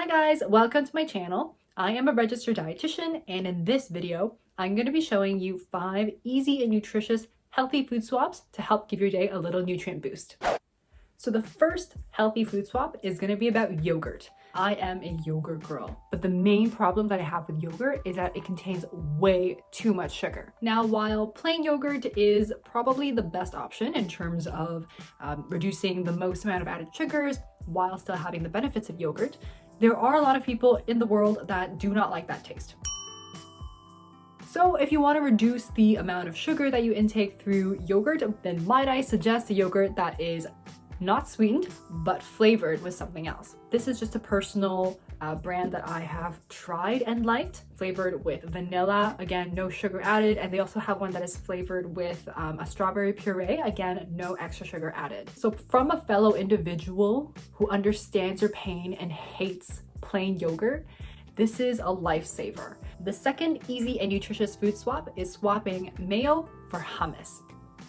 Hi guys, welcome to my channel. I am a registered dietitian, and in this video, I'm going to be showing you 5 easy and nutritious healthy food swaps to help give your day a little nutrient boost. So the first healthy food swap is going to be about yogurt. I am a yogurt girl, but the main problem that I have with yogurt is that it contains way too much sugar. Now, while plain yogurt is probably the best option in terms of reducing the most amount of added sugars while still having the benefits of yogurt, there are a lot of people in the world that do not like that taste. So if you want to reduce the amount of sugar that you intake through yogurt, then might I suggest a yogurt that is not sweetened, but flavored with something else. This is just a personal brand that I have tried and liked, flavored with vanilla, again, no sugar added. And they also have one that is flavored with a strawberry puree, again, no extra sugar added. So from a fellow individual who understands your pain and hates plain yogurt, this is a lifesaver. The second easy and nutritious food swap is swapping mayo for hummus.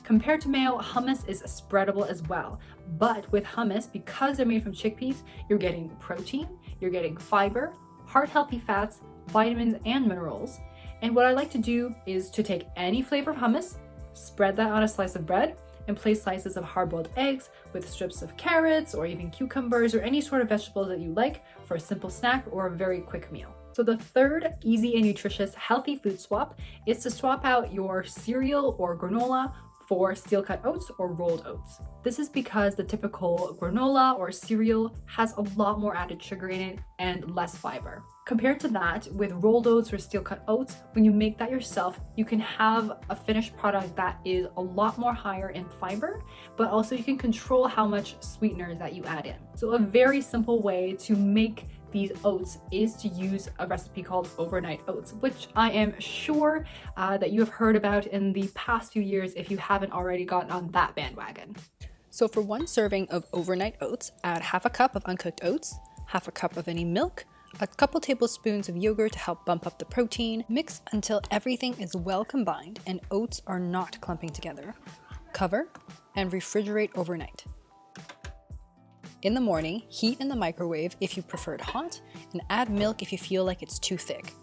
Compared to mayo, hummus is spreadable as well. But with hummus, because they're made from chickpeas, you're getting protein, you're getting fiber, heart-healthy fats, vitamins, and minerals. And what I like to do is to take any flavor of hummus, spread that on a slice of bread, and place slices of hard-boiled eggs with strips of carrots or even cucumbers or any sort of vegetables that you like for a simple snack or a very quick meal. So the third easy and nutritious healthy food swap is to swap out your cereal or granola for steel-cut oats or rolled oats. This is because the typical granola or cereal has a lot more added sugar in it and less fiber. Compared to that, with rolled oats or steel-cut oats, when you make that yourself, you can have a finished product that is a lot more higher in fiber, but also you can control how much sweeteners that you add in. So a very simple way to make these oats is to use a recipe called overnight oats, which I am sure that you have heard about in the past few years if you haven't already gotten on that bandwagon. So for 1 serving of overnight oats, add half a cup of uncooked oats, half a cup of any milk, a couple tablespoons of yogurt to help bump up the protein. Mix until everything is well combined and oats are not clumping together. Cover and refrigerate overnight. In the morning, heat in the microwave if you prefer it hot, and add milk if you feel like it's too thick.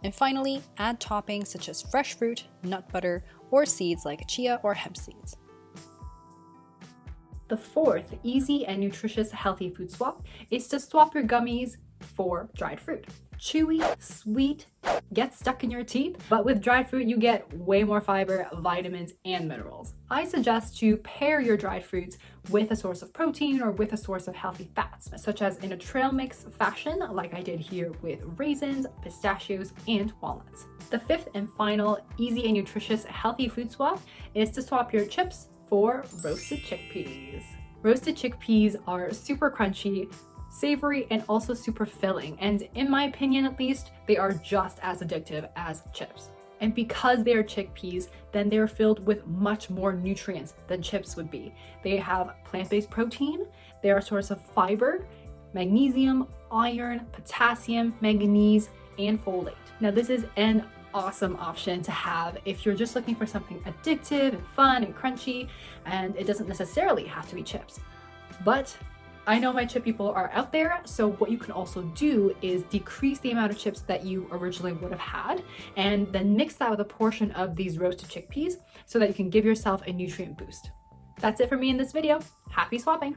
And finally, add toppings such as fresh fruit, nut butter, or seeds like chia or hemp seeds. The fourth easy and nutritious healthy food swap is to swap your gummies for dried fruit. Chewy, sweet, gets stuck in your teeth, but with dried fruit you get way more fiber, vitamins, and minerals. I suggest to pair your dried fruits with a source of protein or with a source of healthy fats, such as in a trail mix fashion, like I did here with raisins, pistachios, and walnuts. The fifth and final easy and nutritious healthy food swap is to swap your chips for roasted chickpeas. Roasted chickpeas are super crunchy, savory, and also super filling, and in my opinion at least, they are just as addictive as chips. And because they are chickpeas, then they're filled with much more nutrients than chips would be. They have plant-based protein, they are a source of fiber, magnesium, iron, potassium, manganese, and folate. Now this is an awesome option to have if you're just looking for something addictive and fun and crunchy, and it doesn't necessarily have to be chips. But I know my chip people are out there, so what you can also do is decrease the amount of chips that you originally would have had, and then mix that with a portion of these roasted chickpeas so that you can give yourself a nutrient boost. That's it for me in this video. Happy swapping!